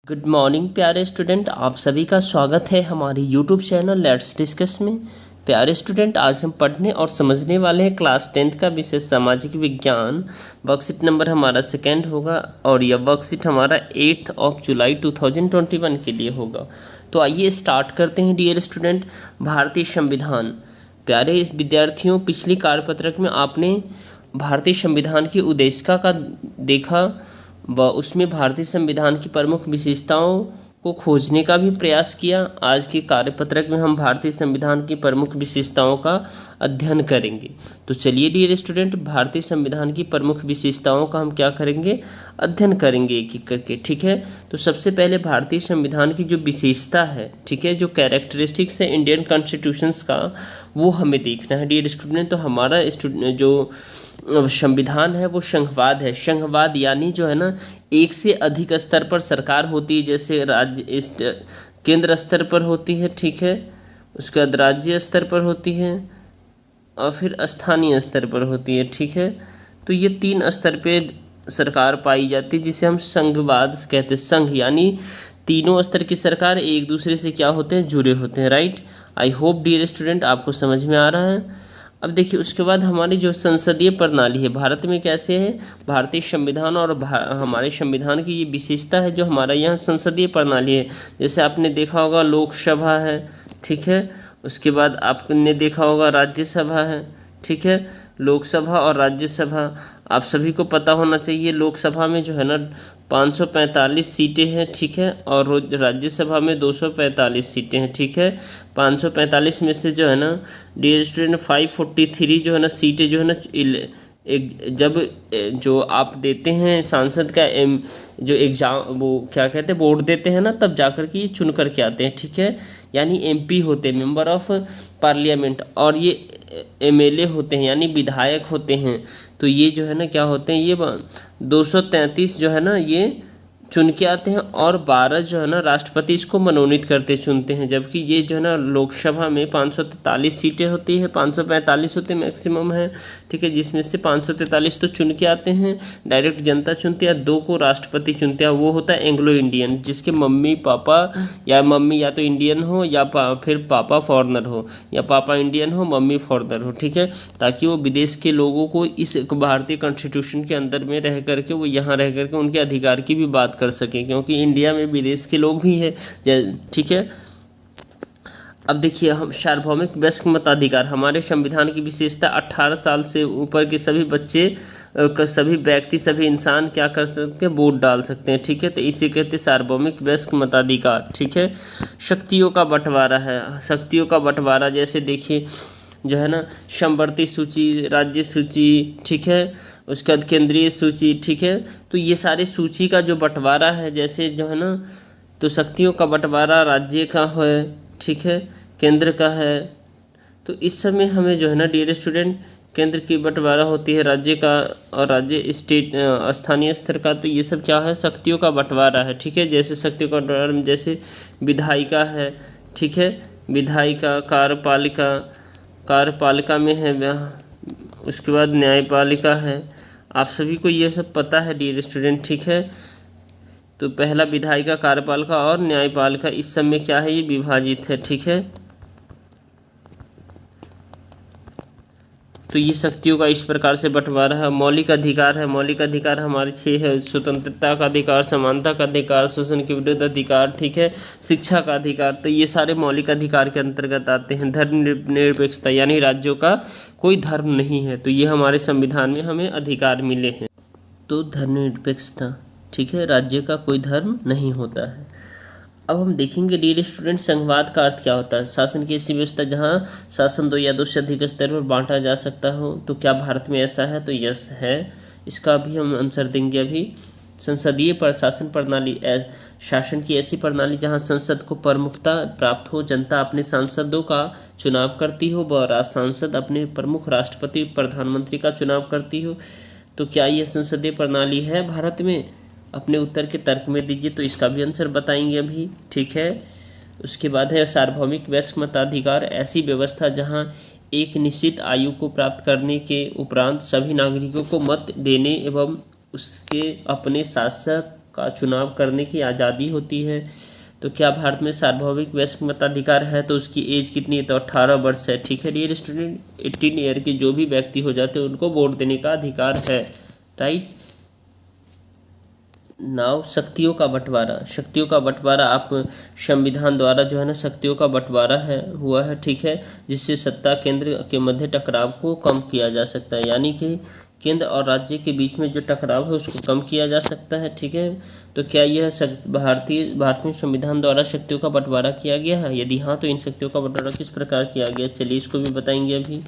Good morning प्यारे student, आप सभी का स्वागत है हमारी यूट्यूब चैनल लेट्स डिस्कस में। प्यारे स्टूडेंट, आज हम पढ़ने और समझने वाले हैं क्लास 10th का विषय सामाजिक विज्ञान। वर्कशीट नंबर हमारा 2 होगा और यह वर्कशीट हमारा 8 जुलाई 2021 के लिए होगा। तो आइए स्टार्ट करते हैं डियर स्टूडेंट। भारतीय संविधान। प्यारे विद्यार्थियों, पिछली कार्यपत्रक में आपने भारतीय संविधान की उद्देशिका का देखा व उसमें भारतीय संविधान की प्रमुख विशेषताओं को खोजने का भी प्रयास किया। आज के कार्यपत्रक में हम भारतीय संविधान की प्रमुख विशेषताओं का अध्ययन करेंगे। तो चलिए डियर स्टूडेंट, भारतीय संविधान की प्रमुख विशेषताओं का हम क्या करेंगे, अध्ययन करेंगे एक एक करके। ठीक है, तो सबसे पहले भारतीय संविधान की जो विशेषता है, ठीक है, जो कैरेक्टरिस्टिक्स है इंडियन कॉन्स्टिट्यूशंस का, वो हमें देखना है डियर स्टूडेंट। तो हमारा जो संविधान है वो संघवाद है। संघवाद यानी जो है ना, एक से अधिक स्तर पर सरकार होती है, जैसे राज्य केंद्र स्तर पर होती है, ठीक है, उसके बाद राज्य स्तर पर होती है और फिर स्थानीय स्तर पर होती है। ठीक है, तो ये 3 स्तर पे सरकार पाई जाती है, जिसे हम संघवाद कहते हैं। संघ यानी तीनों स्तर की सरकार एक दूसरे से क्या होते हैं, जुड़े होते हैं। Right, I hope dear student आपको समझ में आ रहा है। अब देखिए, उसके बाद हमारी जो संसदीय प्रणाली है भारत में कैसे है, भारतीय संविधान और हमारे संविधान की ये विशेषता है जो हमारा यहाँ संसदीय प्रणाली है। जैसे आपने देखा होगा लोकसभा है, ठीक है, उसके बाद आपने देखा होगा राज्यसभा है, ठीक है, लोकसभा और राज्यसभा आप सभी को पता होना चाहिए। लोकसभा में जो है ना 545 सीटें हैं, ठीक है, और राज्यसभा में 245 सीटें हैं, ठीक है। 545 में से जो है ना डियर स्टूडेंट 543 जो है ना सीटें जो है ना जब जो आप देते हैं सांसद का जो एग्जाम, वो क्या कहते हैं, बोर्ड देते हैं ना, तब जाकर के ये चुन करके आते हैं। ठीक है, यानी एमपी होते हैं, मेंबर ऑफ पार्लियामेंट, और ये एमएलए होते हैं यानी विधायक होते हैं। तो ये जो है ना क्या होते हैं, ये 233 जो है ना ये चुन के आते हैं और 12 जो है ना राष्ट्रपति इसको मनोनीत करते चुनते हैं। जबकि ये जो है ना लोकसभा में 543 सीटें होती है, 545 होते मैक्सिमम है, ठीक है, जिसमें से 543 तो चुन के आते हैं, डायरेक्ट जनता चुनती है, 2 को राष्ट्रपति चुनते हैं। वो होता है एंग्लो इंडियन, जिसके मम्मी पापा या मम्मी या तो इंडियन हो या फिर पापा फॉरनर हो, या पापा इंडियन हो मम्मी फॉरनर हो, ठीक है, ताकि वो विदेश के लोगों को इस भारतीय कॉन्स्टिट्यूशन के अंदर में रह करके वो यहाँ रह करके उनके अधिकार की भी बात कर सकें, क्योंकि इंडिया में विदेश के लोग भी हैं। ठीक है, अब देखिए, हम सार्वभौमिक वयस्क मताधिकार, हमारे संविधान की विशेषता 18 साल से ऊपर के सभी बच्चे, सभी व्यक्ति, सभी इंसान क्या कर सकते हैं, वोट डाल सकते हैं। ठीक है, तो इसे कहते हैं सार्वभौमिक वयस्क मताधिकार। ठीक है, शक्तियों का बंटवारा है, शक्तियों का बंटवारा जैसे देखिए जो है ना समवर्ती सूची, राज्य सूची, ठीक है, उसके बाद केंद्रीय सूची, ठीक है, तो ये सारे सूची का जो बंटवारा है, जैसे जो है ना, तो शक्तियों का बंटवारा राज्य का है, ठीक है, केंद्र का है। तो इस समय हमें जो है ना डियर स्टूडेंट केंद्र की बंटवारा होती है, राज्य का और राज्य स्टेट स्थानीय स्तर का, तो ये सब क्या है, शक्तियों का बंटवारा है। ठीक है, जैसे शक्तियों का बंटवारा में जैसे विधायिका है, ठीक है, विधायिका, कार्यपालिका में है, उसके बाद न्यायपालिका है। आप सभी को ये सब पता है डियर स्टूडेंट, ठीक है। तो पहला विधायिका, कार्यपालिका और न्यायपालिका, इस सब में क्या है, ये विभाजित है। ठीक है, तो ये शक्तियों का इस प्रकार से बंटवारा है। मौलिक अधिकार है, मौलिक अधिकार हमारे 6 है, स्वतंत्रता का अधिकार, समानता का अधिकार, शोषण के विरुद्ध अधिकार, ठीक है, शिक्षा का अधिकार, तो ये सारे मौलिक अधिकार के अंतर्गत आते हैं। धर्मनिरपेक्षता यानी राज्यों का कोई धर्म नहीं है, तो ये हमारे संविधान में हमें अधिकार मिले हैं। तो धर्मनिरपेक्षता, ठीक है, राज्य का कोई धर्म नहीं होता है। अब हम देखेंगे डियर स्टूडेंट संघवाद का अर्थ क्या होता है। शासन की ऐसी व्यवस्था जहां शासन 2 या 2 से अधिक स्तर पर बांटा जा सकता हो, तो क्या भारत में ऐसा है, तो यस है, इसका भी हम आंसर देंगे अभी। संसदीय प्रशासन प्रणाली, शासन की ऐसी प्रणाली जहां संसद को प्रमुखता प्राप्त हो, जनता अपने सांसदों का चुनाव करती हो व सांसद अपने प्रमुख राष्ट्रपति प्रधानमंत्री का चुनाव करती हो। तो क्या यह संसदीय प्रणाली है भारत में? अपने उत्तर के तर्क में दीजिए, तो इसका भी आंसर बताएंगे अभी। ठीक है, उसके बाद है सार्वभौमिक वयस्क मताधिकार, ऐसी व्यवस्था जहां एक निश्चित आयु को प्राप्त करने के उपरांत सभी नागरिकों को मत देने एवं उसके अपने शासक का चुनाव करने की आज़ादी होती है। तो क्या भारत में सार्वभौमिक वयस्क मताधिकार है? तो उसकी एज कितनी है? तो 18 वर्ष है। ठीक है डियर स्टूडेंट, 18 ईयर के जो भी व्यक्ति हो जाते हैं उनको वोट देने का अधिकार है। राइट नाउ शक्तियों का बंटवारा आप संविधान द्वारा जो है ना शक्तियों का बंटवारा है हुआ है। ठीक है, जिससे सत्ता केंद्र के मध्य टकराव को कम किया जा सकता है, यानी कि केंद्र और राज्य के बीच में जो टकराव है उसको कम किया जा सकता है। ठीक है, तो क्या यह भारत में संविधान द्वारा शक्तियों का बंटवारा किया गया है? यदि हाँ तो इन शक्तियों का बंटवारा किस प्रकार किया गया, चलिए इसको भी बताएंगे अभी।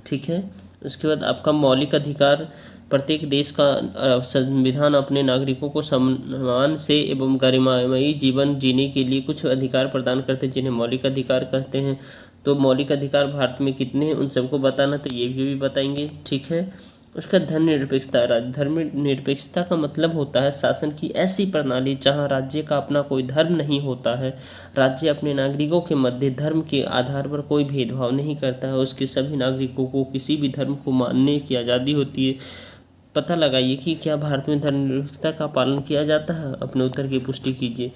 ठीक है, उसके बाद आपका मौलिक अधिकार। प्रत्येक देश का संविधान अपने नागरिकों को सम्मान से एवं गरिमामयी जीवन जीने के लिए कुछ अधिकार प्रदान करते हैं, जिन्हें मौलिक अधिकार कहते हैं। तो मौलिक अधिकार भारत में कितने हैं उन सबको बताना, तो ये भी बताएंगे। ठीक है, उसका धर्मनिरपेक्षता। धर्मनिरपेक्षता का मतलब होता है शासन की ऐसी प्रणाली जहां राज्य का अपना कोई धर्म नहीं होता है। राज्य अपने नागरिकों के मध्य धर्म के आधार पर कोई भेदभाव नहीं करता है, उसके सभी नागरिकों को किसी भी धर्म को मानने की आज़ादी होती है। पता लगाइए कि क्या भारत में धर्मनिरपेक्षता का पालन किया जाता है? अपने उत्तर की पुष्टि कीजिए।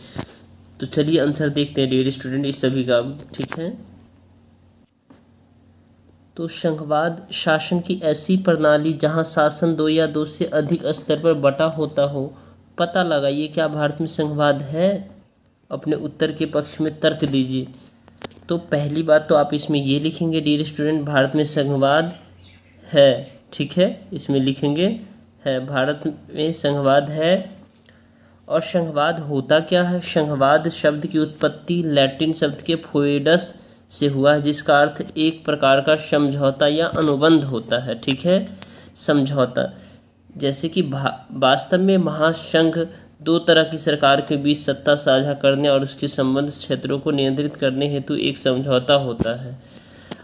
तो चलिए आंसर देखते हैं डियर स्टूडेंट इस सभी का। ठीक है, तो संघवाद शासन की ऐसी प्रणाली जहां शासन दो या दो से अधिक स्तर पर बटा होता हो। पता लगाइए क्या भारत में संघवाद है? अपने उत्तर के पक्ष में तर्क दीजिए। तो पहली बात तो आप इसमें ये लिखेंगे डियर स्टूडेंट, भारत में संघवाद है। ठीक है, इसमें लिखेंगे है, भारत में संघवाद है। और संघवाद होता क्या है? संघवाद शब्द की उत्पत्ति लैटिन शब्द के फोएडस से हुआ है, जिसका अर्थ एक प्रकार का समझौता या अनुबंध होता है। ठीक है, समझौता। जैसे कि वास्तव में महासंघ दो तरह की सरकार के बीच सत्ता साझा करने और उसके संबंध क्षेत्रों को नियंत्रित करने हेतु एक समझौता होता है।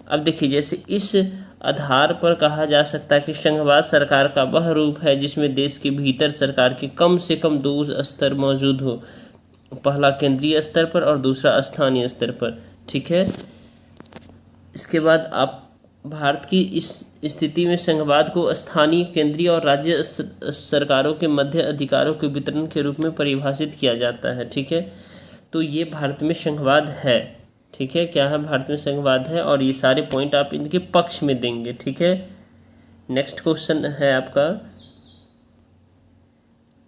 अब देखिए, जैसे इस आधार पर कहा जा सकता है कि संघवाद सरकार का वह रूप है जिसमें देश के भीतर सरकार के कम से कम दो स्तर मौजूद हो, पहला केंद्रीय स्तर पर और दूसरा स्थानीय स्तर पर। ठीक है, इसके बाद आप भारत की इस स्थिति में संघवाद को स्थानीय, केंद्रीय और राज्य सरकारों के मध्य अधिकारों के वितरण के रूप में परिभाषित किया जाता है। ठीक है, तो ये भारत में संघवाद है। ठीक है, क्या है? भारत में संघवाद है और ये सारे पॉइंट आप इनके पक्ष में देंगे। ठीक है, नेक्स्ट क्वेश्चन है आपका,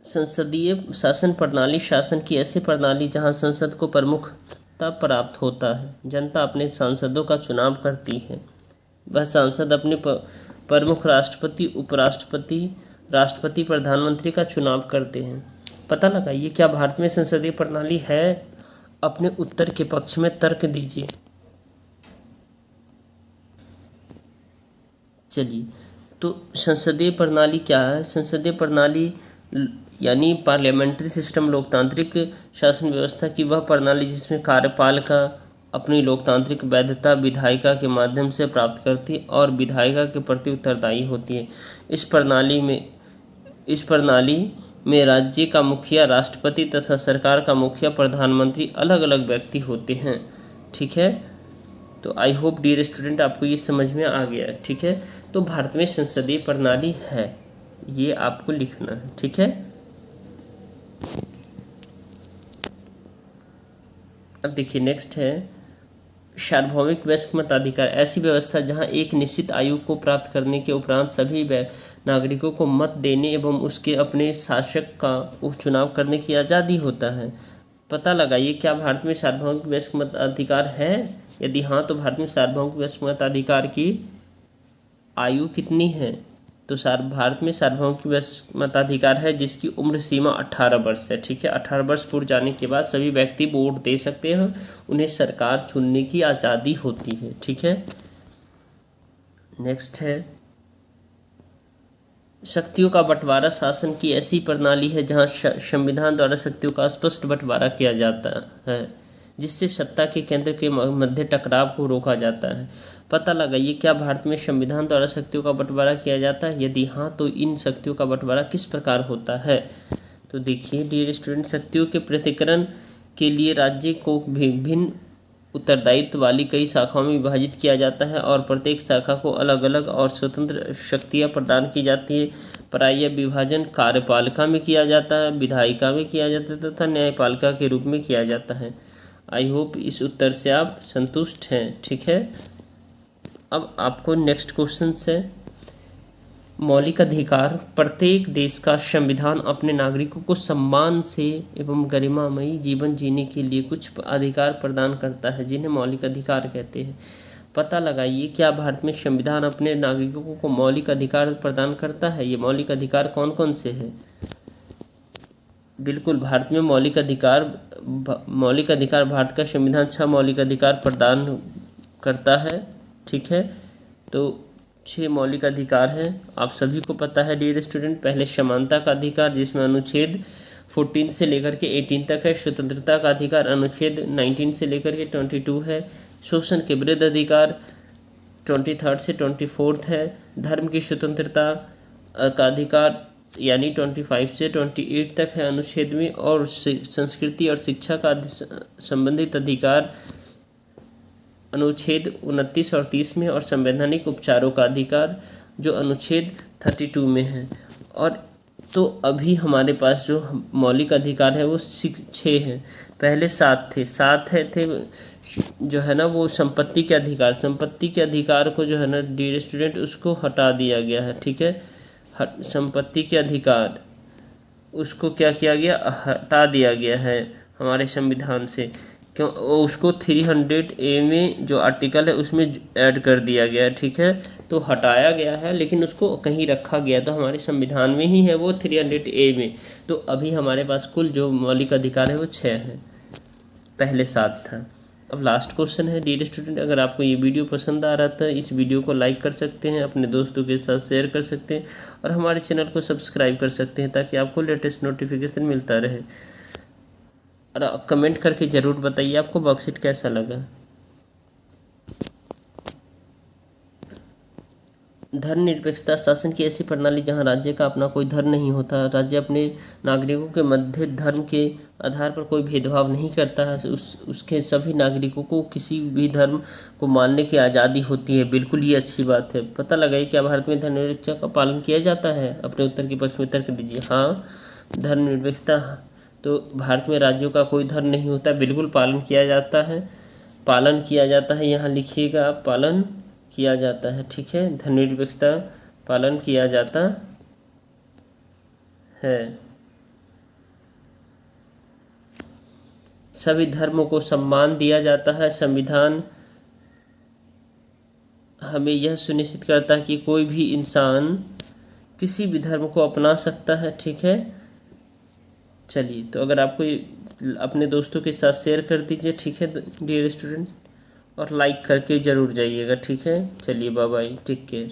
संसदीय शासन प्रणाली शासन की ऐसी प्रणाली जहां संसद को प्रमुखता प्राप्त होता है। जनता अपने सांसदों का चुनाव करती है, वह सांसद अपने प्रमुख राष्ट्रपति, उपराष्ट्रपति, राष्ट्रपति, प्रधानमंत्री का चुनाव करते हैं। पता लगाइए क्या भारत में संसदीय प्रणाली है? अपने उत्तर के पक्ष में तर्क दीजिए। चलिए, तो संसदीय प्रणाली क्या है? संसदीय प्रणाली यानी पार्लियामेंट्री सिस्टम, लोकतांत्रिक शासन व्यवस्था की वह प्रणाली जिसमें कार्यपालिका अपनी लोकतांत्रिक वैधता विधायिका के माध्यम से प्राप्त करती है और विधायिका के प्रति उत्तरदायी होती है। इस प्रणाली में राज्य का मुखिया राष्ट्रपति तथा सरकार का मुखिया प्रधानमंत्री अलग अलग व्यक्ति होते हैं। ठीक है, तो आई होप डियर स्टूडेंट आपको ये समझ में आ गया है। ठीक है, तो भारत में संसदीय प्रणाली है, ये आपको लिखना है। ठीक है, अब देखिए नेक्स्ट है सार्वभौमिक वयस्क मताधिकार। ऐसी व्यवस्था जहां एक निश्चित आयु को प्राप्त करने के उपरांत सभी नागरिकों को मत देने एवं उसके अपने शासक का उपचुनाव करने की आज़ादी होता है। पता लगाइए क्या भारत में सार्वभौमिक वयस्क मताधिकार है? यदि हाँ तो भारत में सार्वभौमिक वयस्क मताधिकार की आयु कितनी है? तो भारत में सार्वभौमिक वयस्क मताधिकार है जिसकी उम्र सीमा 18 वर्ष है। ठीक है, 18 वर्ष पूर्ण जाने के बाद सभी व्यक्ति वोट दे सकते हैं, उन्हें सरकार चुनने की आज़ादी होती है। ठीक है, नेक्स्ट है शक्तियों का बंटवारा। शासन की ऐसी प्रणाली है जहां संविधान द्वारा शक्तियों का स्पष्ट बंटवारा किया जाता है, जिससे सत्ता के केंद्र के मध्य टकराव को रोका जाता है। पता लगाइए क्या भारत में संविधान द्वारा शक्तियों का बंटवारा किया जाता है? यदि हाँ तो इन शक्तियों का बंटवारा किस प्रकार होता है? तो देखिए डियर स्टूडेंट, शक्तियों के पृथक्करण के लिए राज्य को भिन्न उत्तरदायित्व वाली कई शाखाओं में विभाजित किया जाता है और प्रत्येक शाखा को अलग अलग और स्वतंत्र शक्तियाँ प्रदान की जाती है। प्राय विभाजन कार्यपालिका में किया जाता है, विधायिका में किया जाता है तथा न्यायपालिका के रूप में किया जाता है। आई होप इस उत्तर से आप संतुष्ट हैं। ठीक है, अब आपको नेक्स्ट क्वेश्चन है, मौलिक अधिकार। प्रत्येक देश का संविधान अपने नागरिकों को सम्मान से एवं गरिमामयी जीवन जीने के लिए कुछ अधिकार प्रदान करता है, जिन्हें मौलिक अधिकार कहते हैं। पता लगाइए, क्या भारत में संविधान अपने नागरिकों को मौलिक अधिकार प्रदान करता है? ये मौलिक अधिकार कौन कौन से हैं? बिल्कुल, भारत में मौलिक अधिकार भारत का संविधान 6 मौलिक अधिकार प्रदान करता है। ठीक है, तो 6 मौलिक अधिकार हैं, आप सभी को पता है डियर स्टूडेंट। पहले समानता का अधिकार, जिसमें अनुच्छेद 14 से लेकर के 18 तक है। स्वतंत्रता का अधिकार अनुच्छेद 19 से लेकर के 22 है। शोषण के विरुद्ध अधिकार 23 से 24 है। धर्म की स्वतंत्रता का अधिकार यानी 25 से 28 तक है अनुच्छेद में। और संस्कृति और शिक्षा का संबंधित अधिकार अनुच्छेद 29 और 30 में। और संवैधानिक उपचारों का अधिकार जो अनुच्छेद 32 में है। और तो अभी हमारे पास जो मौलिक अधिकार है वो 6 हैं। पहले 7 थे जो है ना, वो संपत्ति के अधिकार को जो है ना डियर स्टूडेंट, उसको हटा दिया गया है। ठीक है, संपत्ति के अधिकार उसको क्या किया गया, हटा दिया गया है हमारे संविधान से। क्यों? उसको 300A में जो आर्टिकल है उसमें ऐड कर दिया गया है। ठीक है, तो हटाया गया है लेकिन उसको कहीं रखा गया, तो हमारे संविधान में ही है वो 300A में। तो अभी हमारे पास कुल जो मौलिक अधिकार है वो 6 हैं, पहले 7 था। अब लास्ट क्वेश्चन है डियर स्टूडेंट, अगर आपको ये वीडियो पसंद आ रहा था, इस वीडियो को लाइक कर सकते हैं, अपने दोस्तों के साथ शेयर कर सकते हैं और हमारे चैनल को सब्सक्राइब कर सकते हैं, ताकि आपको लेटेस्ट नोटिफिकेशन मिलता रहे। और कमेंट करके ज़रूर बताइए आपको वर्कशीट कैसा लगा। धर्मनिरपेक्षता शासन की ऐसी प्रणाली जहां राज्य का अपना कोई धर्म नहीं होता, राज्य अपने नागरिकों के मध्य धर्म के आधार पर कोई भेदभाव नहीं करता है, उसके सभी नागरिकों को किसी भी धर्म को मानने की आज़ादी होती है। बिल्कुल ये अच्छी बात है। पता लगाइए, क्या भारत में धर्मनिरपेक्षता का पालन किया जाता है? अपने उत्तर के पक्ष में तर्क दीजिए। हाँ, धर्मनिरपेक्षता, तो भारत में राज्यों का कोई धर्म नहीं होता, बिल्कुल पालन किया जाता है। यहाँ लिखिएगा, पालन किया जाता है। ठीक है, धर्मनिरपेक्षता पालन किया जाता है। सभी धर्मों को सम्मान दिया जाता है। संविधान हमें यह सुनिश्चित करता है कि कोई भी इंसान किसी भी धर्म को अपना सकता है। ठीक है, चलिए, तो अगर आपको अपने दोस्तों के साथ शेयर कर दीजिए। ठीक है डियर स्टूडेंट, और लाइक करके ज़रूर जाइएगा। ठीक है, चलिए, बाय बाय, टेक केयर।